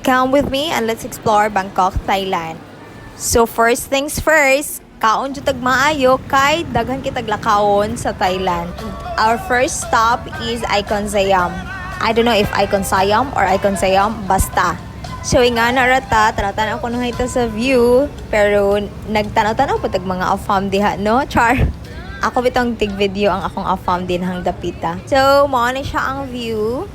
Come with me and let's explore Bangkok, Thailand. So first things first, kaon jud tag maayo kay daghan kitag lakawon sa Thailand. Our first stop is Icon Siam. I don't know if Icon Siam or Icon Siam, basta. So nga na rata, tanaw ko nung ito sa view, pero nagtanaw-tanaw pa tag mga afam diha, no? Char. Ako bitong tig video ang akong afam din hang dapita. So, mao na siya ang view.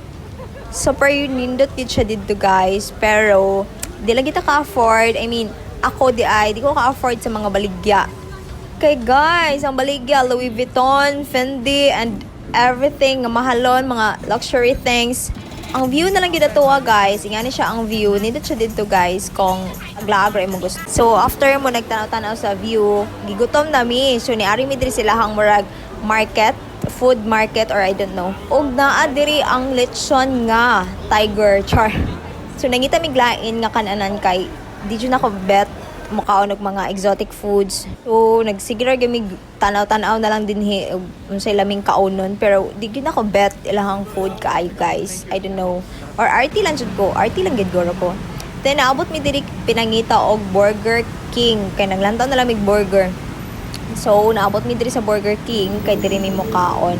Super nindot gid siya dito guys, pero di lang kita ka-afford. I mean, ako di ko ka-afford sa mga baligya. Kay guys, ang baligya, Louis Vuitton, Fendi, and everything, nga mahalon, mga luxury things. Ang view na lang gid atoa guys, ingani siya ang view. Nindot siya dito guys kung aglaag mo gusto. So after mo nagtanaw-tanaw sa view, gigutom na mi. So niari mi diri sila hang murag market, food market, or I don't know. Og naa diri ang lechon nga tiger, char. So nangita miglain nga kananan kay di jud nako bet mukaon og mga exotic foods. So nagsigira gamig tanaw-tanaw na lang dinhi unsay laming kaonon, pero di gyud nako bet ilahang food kaayo guys. I don't know. Or RT lang jud ko. RT lang gid goro ko. Then naabot mi diri pinangita og Burger King kay naglantaw na lamig burger. So, naabot mi diri sa Burger King kay diri mi mukaon.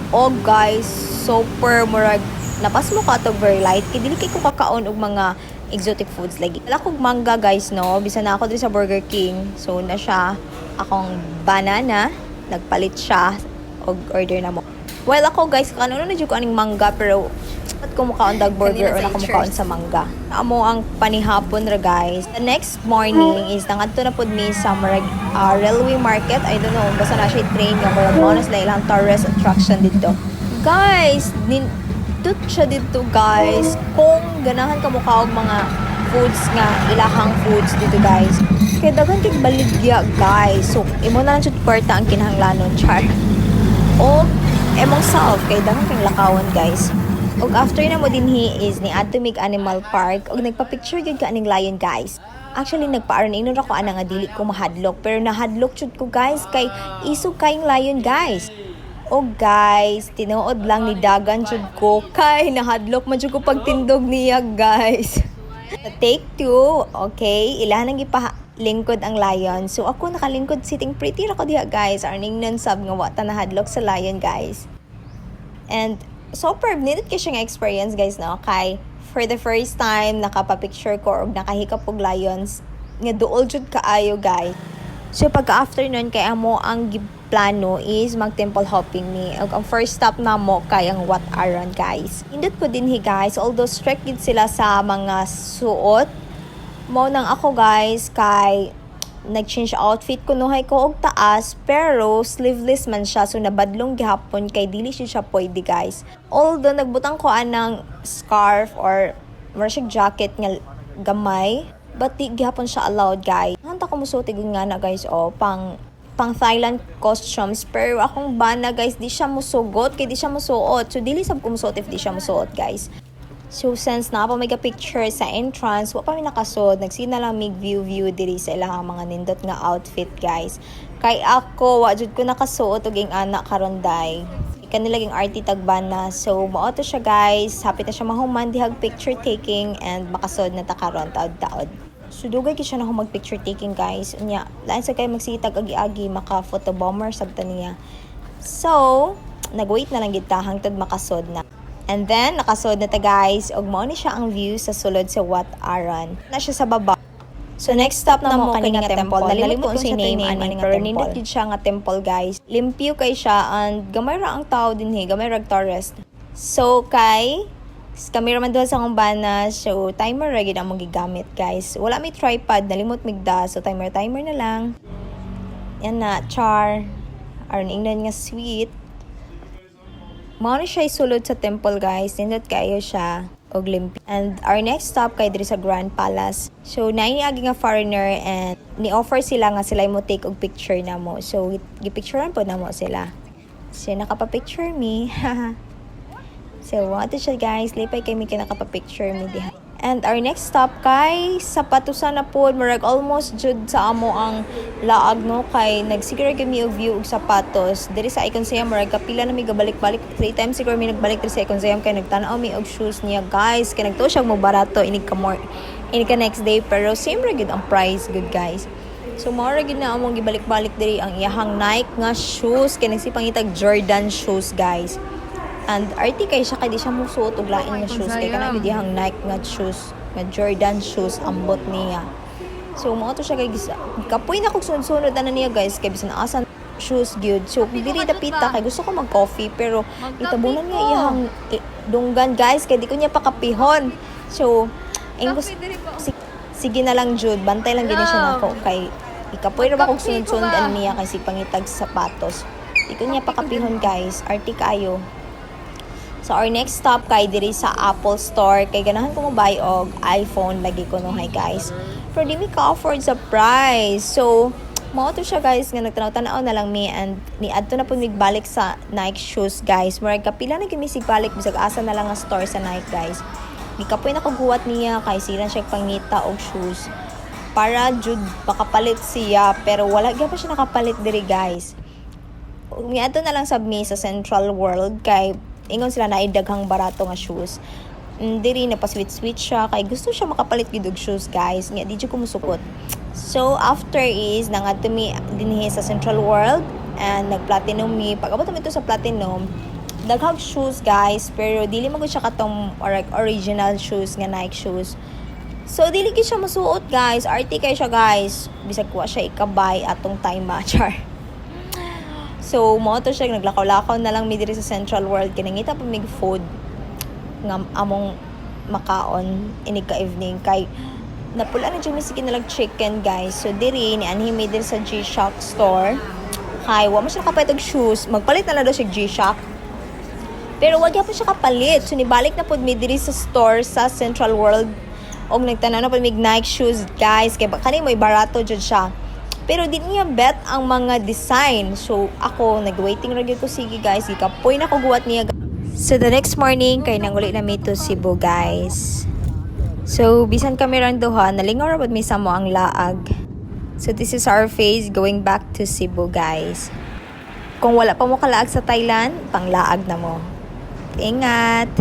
Oh guys, super murag napas mo ka to very light kay dili kay ko kakaon og mga exotic foods lagi. Wala kog mangga guys no, bisan na ako diri sa Burger King. So na siya akong banana, nagpalit siya og order na mo. Well ako guys, kanuno na jud ko aning mangga pero at ko mukaon dag burger or ako mukaon sa mangga. Amo ang panihapon ra guys. The next morning is nangadto na pud mi sa murag railway market. I don't know, basta na siya train nga murag bonus na ilang tourist attraction dito. Guys, dito siya dito guys. Kung ganahan ka mukaog mga foods nga ilahang foods dito guys. Kay daghan kay baligya guys. So imo na lang jud kwarta ang kinahanglanon, char. O emong self kay daghan kay lakawon guys. Og after na mo dinhi is ni Atomig Animal Park og nagpa-picture gyud ka aning lion guys. Actually nagpaaron inon ako ana nga dili ko mahadlok, pero nahadlok jud ko guys kay isog kayong lion guys. Og guys, tinuod lang ni dagan jud ko kay nahadlok man jud ko pagtindog niya guys. Take 2, okay? Ilahan nang lingkod ang lion. So ako nakalingkod sitting pretty ra ko diha guys. Arning non sab nga wa ta nahadlok sa lion guys. And super nindot kay siya nga experience guys no, kay for the first time nakapa-picture ko og nakahikap og lions nga duol jud kaayo guys. So pagka after nun kay amo ang plano is mag temple hopping ni og ang first stop na mo kay ang Wat Arun guys. Nindot po dinhi guys, although strict gid sila sa mga suot. Mo nang ako guys kay nag-change outfit ko nuhay ko og taas, pero sleeveless man siya, so nabadlong gihapon kay dili siya pwede guys. Although nagbutang ko anang scarf or marasig jacket nga gamay, but di gihapon siya allowed guys. Hanta ko musuti nga na guys pang Thailand costumes, pero akong bana guys di siya musugot kay di siya musuot, so dili sab ko musuot if di siya musuot guys. So since na pa may picture sa entrance, wa pa mi nakasod, nagsina lang mig view diri sa ilang mga nindot nga outfit guys. Kay ako wa jud ko nakasuot og ing anak karon day. Kanilaging RT tagbana. So mao to siya guys, hapit na siya mahuman dihag picture taking and makasod na ta karon taod-taod. So dugay kay siya na mag picture taking guys. Unya, lain sa kay magsitag agi-agi maka photo bomber sabta niya. So nagwait na lang gid ta hangtod makasod na. And then, nakasod na ta guys, og mao ni siya ang view sa sulod sa Wat Arun. Na siya sa baba. So next stop na mo kani nga temple. Nalimot ko sa name aning pero nindot gid siya nga temple guys. Limpyo kay siya and gamay ra ang tao dinhi, gamay ra tourist. So kay camera man duha sa akong bana, so timer ra gid ang magigamit guys. Wala may tripod, nalimot migda, so timer na lang. Yan na, char. Aron ingnon nga sweet. Mao na siya isulod sa temple guys, nindot kayo siya og limpyo. And our next stop kay diri sa Grand Palace. So naini nga foreigner and ni-offer sila nga sila mo take og picture na mo. So gipicturean po na mo sila. So nakapa-picture me. So what siya guys, lipay kay mi kinakapa-picture me diha. And our next stop kay Sapatusan na po, murag almost jud sa amo ang laag no kay nagsiguro gyud og view og sapatos. Diri sa Icon Siam murag kapila na mi gabalik-balik 3 times siguro mi nagbalik diri sa Icon Siam kay nagtan-aw mi og shoes niya guys. Kay nagtuo siya mo barato inig ka more inig ka next day pero same ra gyud ang price good guys. So mao ra gyud na among gibalik-balik diri ang iyahang Nike nga shoes kay nagsipangitag Jordan shoes guys. And arty kay siya kay di siya musuot og lain nga shoes kay kana gyud dihang Nike nga shoes nga Jordan shoes ambot niya. So mao to siya kay kapoy na kog sunod-sunod na niya guys kay bisan asan shoes gyud. So diri dapita kay gusto ko mag-coffee pero itabunan niya iyang dunggan guys kay di ko niya pakapihon. So sige na lang jud bantay lang gini siya nako kay ikapoy ra ba kog sunod-sunod niya kay sig pangitag sapatos. Di ko niya pakapihon guys, arty kayo. So our next stop kay diri sa Apple Store kay ganahan ko mo buy og iPhone lagi ko no hi guys. Pero di mi ka afford sa price. So mao to siya guys nga nagtanaw-tanaw na lang mi and ni adto na pud migbalik sa Nike shoes guys. Murag kapila na gyud mi sigbalik bisag asa na lang nga store sa Nike guys. Di kapoy na kaguwat niya kay sila siya pangita og shoes. Para jud pakapalit siya pero wala gyud pa siya nakapalit diri guys. Mi adto na lang sab mi sa Central World kay ingon sila na daghang barato nga shoes. Diri na pa sweet siya kay gusto siya makapalit gyud og shoes guys. Nga di jud ko musukot. So after is nangadto mi dinhi sa Central World and nag-platinum mi. Pag-abot mi to sa platinum, daghang shoes guys pero dili man gud siya katong original shoes nga Nike shoes. So dili gyud siya masuot guys. Arty kay siya guys. Bisag kuha siya ikabay atong time matcher. So, mo to siya, naglakaw-lakaw na lang mi diri sa Central World. Kinangita pa mig food nga among makaon inig ka evening. Kay, napula na dyan mi sige nalang chicken, guys. So, diri, ni anhi mi diri sa G-Shock store. Kay, wa mo siya kapalit og shoes. Magpalit na lang daw siya G-Shock. Pero, wag po siya kapalit. So, nibalik na po mi diri sa store sa Central World. Og nagtanaw na po mig Nike shoes, guys. Kay, kanina mo barato dyan siya. Pero di niya bet ang mga design. So, ako, nag-waiting ra gyud ko sige guys. Ikapoy na ko guwat niya. So, the next morning, kay nanguli na mi to Cebu guys. So, bisan kami rang duha, nalingaw ra mi sa mo ang laag. So, this is our face going back to Cebu guys. Kung wala pa mo kalaag sa Thailand, panglaag na mo. Ingat!